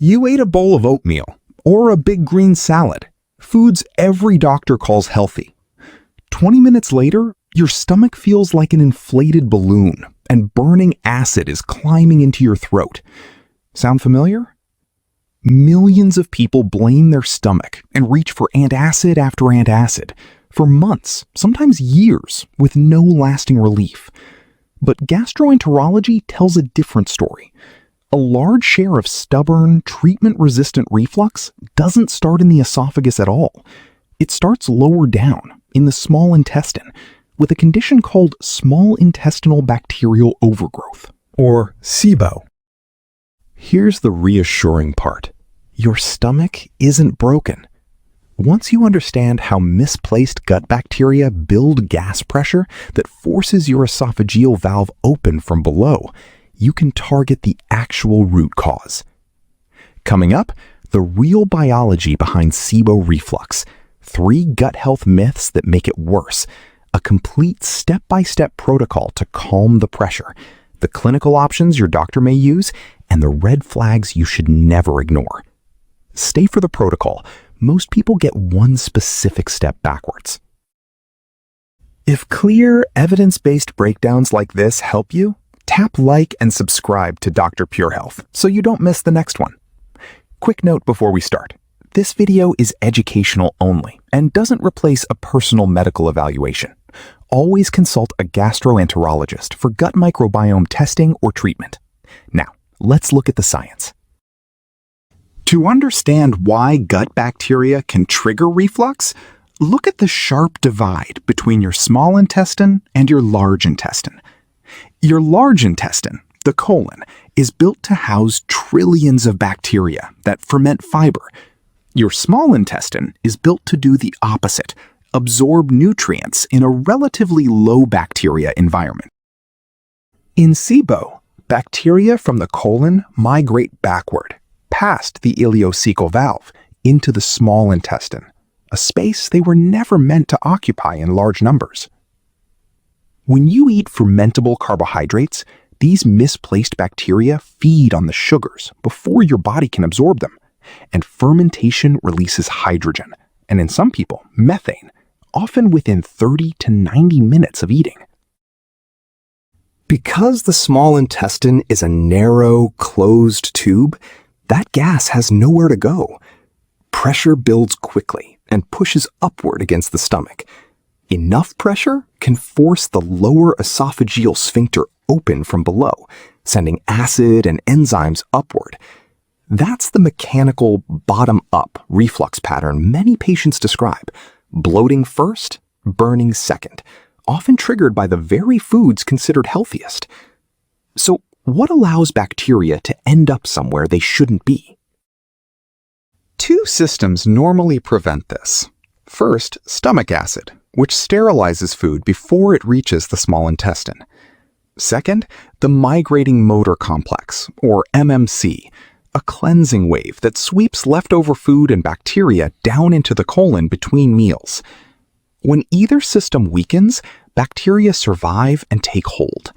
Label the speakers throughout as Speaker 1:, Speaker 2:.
Speaker 1: You ate a bowl of oatmeal or a big green salad, foods every doctor calls healthy. 20 minutes later, your stomach feels like an inflated balloon and burning acid is climbing into your throat. Sound familiar? Millions of people blame their stomach and reach for antacid after antacid for months, sometimes years, with no lasting relief. But gastroenterology tells a different story. A large share of stubborn, treatment-resistant reflux doesn't start in the esophagus at all. It starts lower down, in the small intestine, with a condition called Small Intestinal Bacterial Overgrowth, or SIBO. Here's the reassuring part. Your stomach isn't broken. Once you understand how misplaced gut bacteria build gas pressure that forces your esophageal valve open from below, you can target the actual root cause. Coming up, the real biology behind SIBO reflux, 3 gut health myths that make it worse, a complete step-by-step protocol to calm the pressure, the clinical options your doctor may use, and the red flags you should never ignore. Stay for the protocol. Most people get one specific step backwards. If clear, evidence-based breakdowns like this help you, tap like and subscribe to Dr.PureHealth so you don't miss the next one. Quick note before we start. This video is educational only and doesn't replace a personal medical evaluation. Always consult a gastroenterologist for gut microbiome testing or treatment. Now, let's look at the science. To understand why gut bacteria can trigger reflux, look at the sharp divide between your small intestine and your large intestine. Your large intestine, the colon, is built to house trillions of bacteria that ferment fiber. Your small intestine is built to do the opposite, absorb nutrients in a relatively low bacteria environment. In SIBO, bacteria from the colon migrate backward, past the ileocecal valve, into the small intestine, a space they were never meant to occupy in large numbers. When you eat fermentable carbohydrates, these misplaced bacteria feed on the sugars before your body can absorb them, and fermentation releases hydrogen, and in some people, methane, often within 30 to 90 minutes of eating. Because the small intestine is a narrow, closed tube, that gas has nowhere to go. Pressure builds quickly and pushes upward against the stomach. Enough pressure can force the lower esophageal sphincter open from below, sending acid and enzymes upward. That's the mechanical bottom-up reflux pattern many patients describe. Bloating first, burning second, often triggered by the very foods considered healthiest. So, what allows bacteria to end up somewhere they shouldn't be? 2 systems normally prevent this. First, stomach acid, which sterilizes food before it reaches the small intestine. Second, the migrating motor complex, or MMC, a cleansing wave that sweeps leftover food and bacteria down into the colon between meals. When either system weakens, bacteria survive and take hold.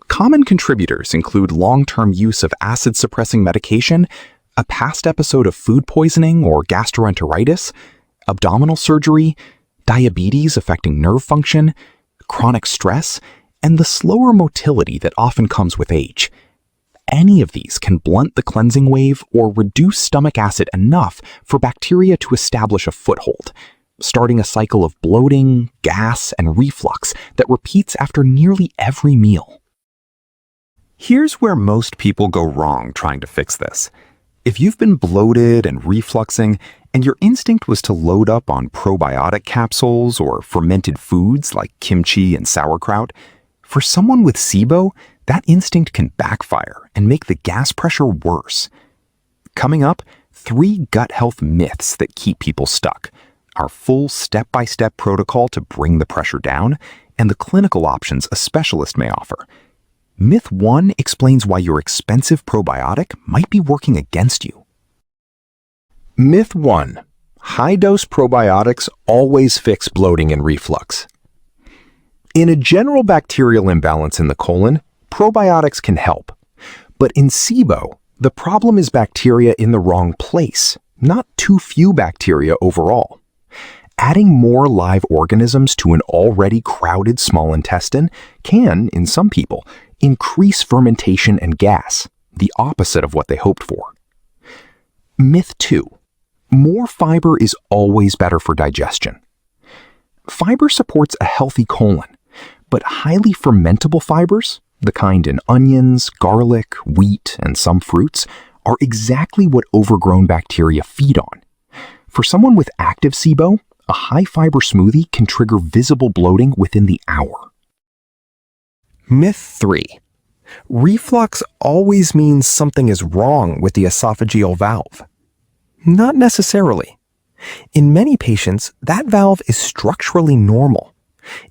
Speaker 1: Common contributors include long-term use of acid-suppressing medication, a past episode of food poisoning or gastroenteritis, abdominal surgery, diabetes affecting nerve function, chronic stress, and the slower motility that often comes with age. Any of these can blunt the cleansing wave or reduce stomach acid enough for bacteria to establish a foothold, starting a cycle of bloating, gas, and reflux that repeats after nearly every meal. Here's where most people go wrong trying to fix this. If you've been bloated and refluxing, and your instinct was to load up on probiotic capsules or fermented foods like kimchi and sauerkraut, for someone with SIBO, that instinct can backfire and make the gas pressure worse. Coming up, 3 gut health myths that keep people stuck, our full step-by-step protocol to bring the pressure down, and the clinical options a specialist may offer. Myth 1 explains why your expensive probiotic might be working against you. Myth 1. High-dose probiotics always fix bloating and reflux. In a general bacterial imbalance in the colon, probiotics can help. But in SIBO, The problem is bacteria in the wrong place, not too few bacteria overall. Adding more live organisms to an already crowded small intestine can, in some people, increase fermentation and gas, the opposite of what they hoped for. Myth 2. More fiber is always better for digestion. Fiber supports a healthy colon, but highly fermentable fibers, the kind in onions, garlic, wheat, and some fruits, are exactly what overgrown bacteria feed on. For someone with active SIBO, a high-fiber smoothie can trigger visible bloating within the hour.
Speaker 2: Myth 3. Reflux always means something is wrong with the esophageal valve. Not necessarily. In many patients, that valve is structurally normal.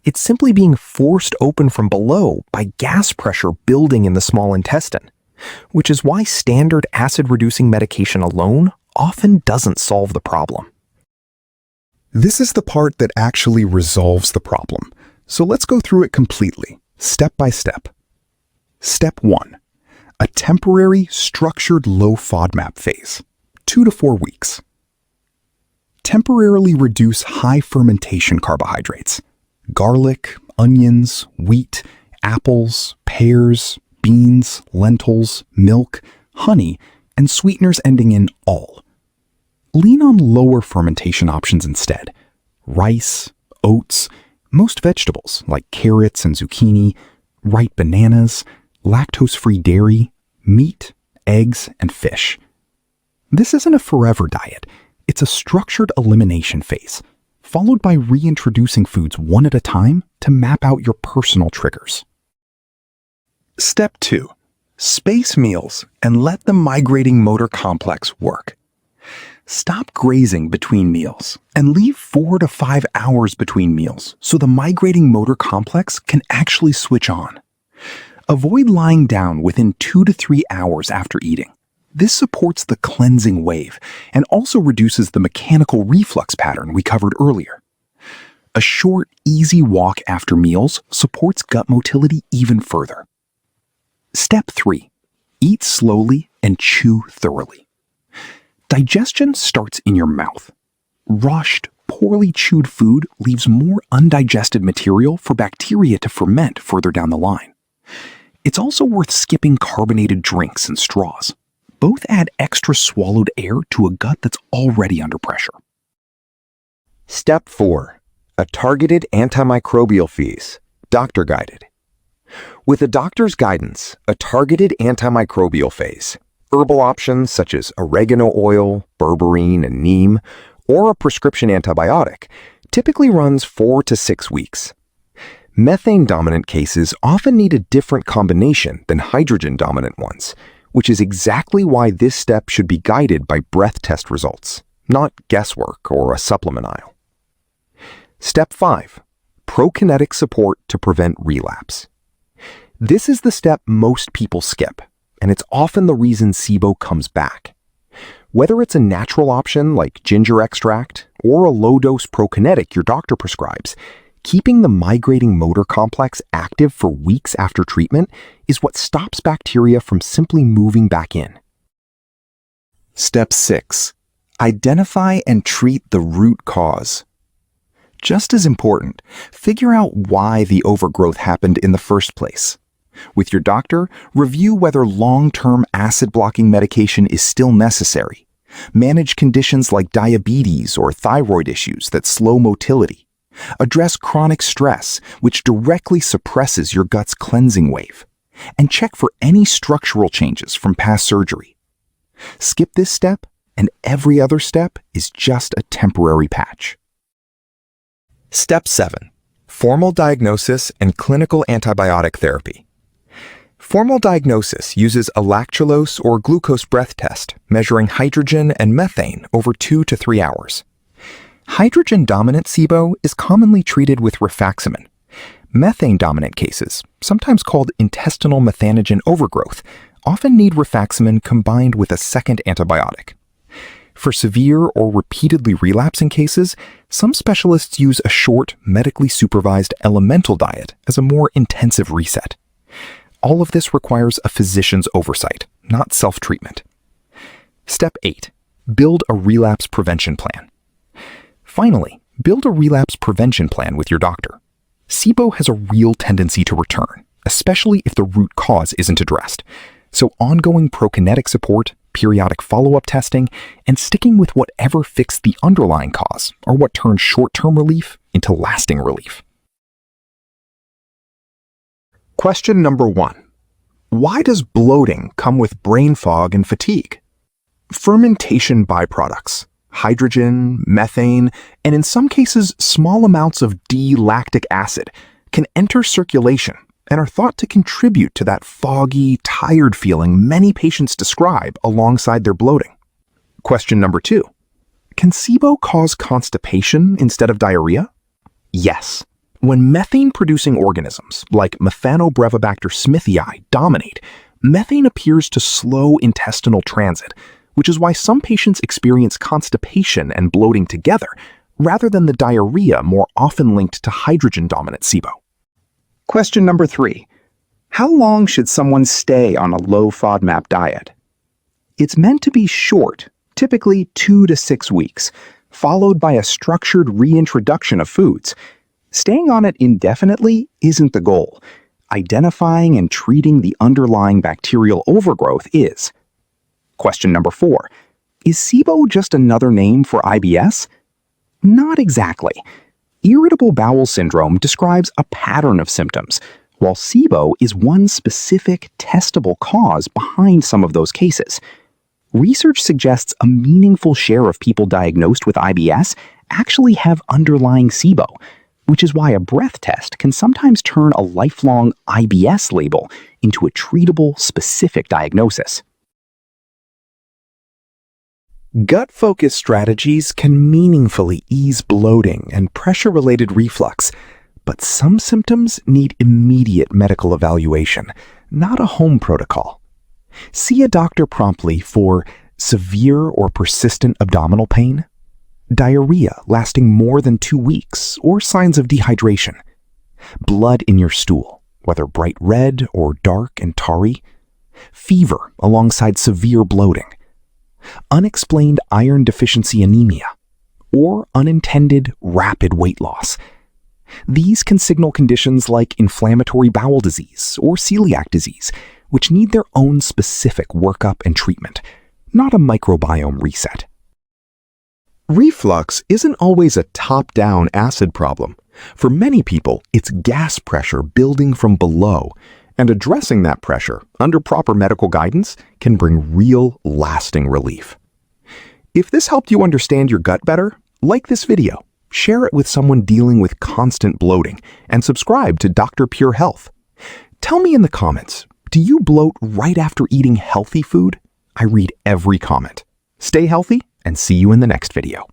Speaker 2: It's simply being forced open from below by gas pressure building in the small intestine, which is why standard acid-reducing medication alone often doesn't solve the problem.
Speaker 1: This is the part that actually resolves the problem, so let's go through it completely, step by step. Step 1. A temporary, structured low FODMAP phase, 2 to 4 weeks. Temporarily reduce high fermentation carbohydrates, garlic, onions, wheat, apples, pears, beans, lentils, milk, honey, and sweeteners ending in "all." Lean on lower fermentation options instead. Rice, oats, most vegetables like carrots and zucchini, ripe bananas, lactose-free dairy, meat, eggs, and fish. This isn't a forever diet. It's a structured elimination phase, followed by reintroducing foods one at a time to map out your personal triggers. Step 2. Space meals and let the migrating motor complex work. Stop grazing between meals and leave 4 to 5 hours between meals so the migrating motor complex can actually switch on. Avoid lying down within 2 to 3 hours after eating. This supports the cleansing wave and also reduces the mechanical reflux pattern we covered earlier. A short, easy walk after meals supports gut motility even further. Step 3. Eat slowly and chew thoroughly. Digestion starts in your mouth. Rushed, poorly chewed food leaves more undigested material for bacteria to ferment further down the line. It's also worth skipping carbonated drinks and straws. Both add extra swallowed air to a gut that's already under pressure.
Speaker 2: Step 4. A targeted antimicrobial phase, doctor-guided. With a doctor's guidance, a targeted antimicrobial phase, herbal options such as oregano oil, berberine, and neem, or a prescription antibiotic, typically runs 4 to 6 weeks. Methane-dominant cases often need a different combination than hydrogen-dominant ones, which is exactly why this step should be guided by breath test results, not guesswork or a supplement aisle. Step 5. Prokinetic support to prevent relapse. This is the step most people skip, and it's often the reason SIBO comes back. Whether it's a natural option like ginger extract or a low-dose prokinetic your doctor prescribes, keeping the migrating motor complex active for weeks after treatment is what stops bacteria from simply moving back in. Step 6. Identify and treat the root cause. Just as important, figure out why the overgrowth happened in the first place. With your doctor, review whether long-term acid-blocking medication is still necessary. Manage conditions like diabetes or thyroid issues that slow motility. Address chronic stress, which directly suppresses your gut's cleansing wave. And check for any structural changes from past surgery. Skip this step, and every other step is just a temporary patch. Step 7. Formal diagnosis and clinical antibiotic therapy. Formal diagnosis uses a lactulose or glucose breath test measuring hydrogen and methane over 2 to 3 hours. Hydrogen-dominant SIBO is commonly treated with rifaximin. Methane-dominant cases, sometimes called intestinal methanogen overgrowth, often need rifaximin combined with a second antibiotic. For severe or repeatedly relapsing cases, some specialists use a short, medically supervised elemental diet as a more intensive reset.
Speaker 1: All of this requires a physician's oversight, not self-treatment. Step 8. Build a relapse prevention plan. Finally, build a relapse prevention plan with your doctor. SIBO has a real tendency to return, especially if the root cause isn't addressed. So ongoing prokinetic support, periodic follow-up testing, and sticking with whatever fixed the underlying cause are what turns short-term relief into lasting relief.
Speaker 3: Question number 1. Why does bloating come with brain fog and fatigue? Fermentation byproducts, hydrogen, methane, and in some cases small amounts of D-lactic acid can enter circulation and are thought to contribute to that foggy, tired feeling many patients describe alongside their bloating. Question number 2. Can SIBO cause constipation instead of diarrhea? Yes. When methane-producing organisms like Methanobrevibacter smithii dominate, methane appears to slow intestinal transit, which is why some patients experience constipation and bloating together, rather than the diarrhea more often linked to hydrogen-dominant SIBO. Question number 3. How long should someone stay on a low FODMAP diet? It's meant to be short, typically 2 to 6 weeks, followed by a structured reintroduction of foods. Staying on it indefinitely isn't the goal. Identifying and treating the underlying bacterial overgrowth is. Question number 4. Is SIBO just another name for IBS? Not exactly. Irritable bowel syndrome describes a pattern of symptoms, while SIBO is one specific, testable cause behind some of those cases. Research suggests a meaningful share of people diagnosed with IBS actually have underlying SIBO, which is why a breath test can sometimes turn a lifelong IBS label into a treatable, specific diagnosis.
Speaker 1: Gut-focused strategies can meaningfully ease bloating and pressure-related reflux, but some symptoms need immediate medical evaluation, not a home protocol. See a doctor promptly for severe or persistent abdominal pain, diarrhea lasting more than 2 weeks or signs of dehydration, blood in your stool, whether bright red or dark and tarry, fever alongside severe bloating, unexplained iron deficiency anemia, or unintended rapid weight loss. These can signal conditions like inflammatory bowel disease or celiac disease, which need their own specific workup and treatment, not a microbiome reset.
Speaker 3: Reflux isn't always a top-down acid problem. For many people, it's gas pressure building from below, and addressing that pressure under proper medical guidance can bring real, lasting relief. If this helped you understand your gut better, like this video, share it with someone dealing with constant bloating, and subscribe to Dr.PureHealth. Tell me in the comments, do you bloat right after eating healthy food? I read every comment. Stay healthy, and see you in the next video.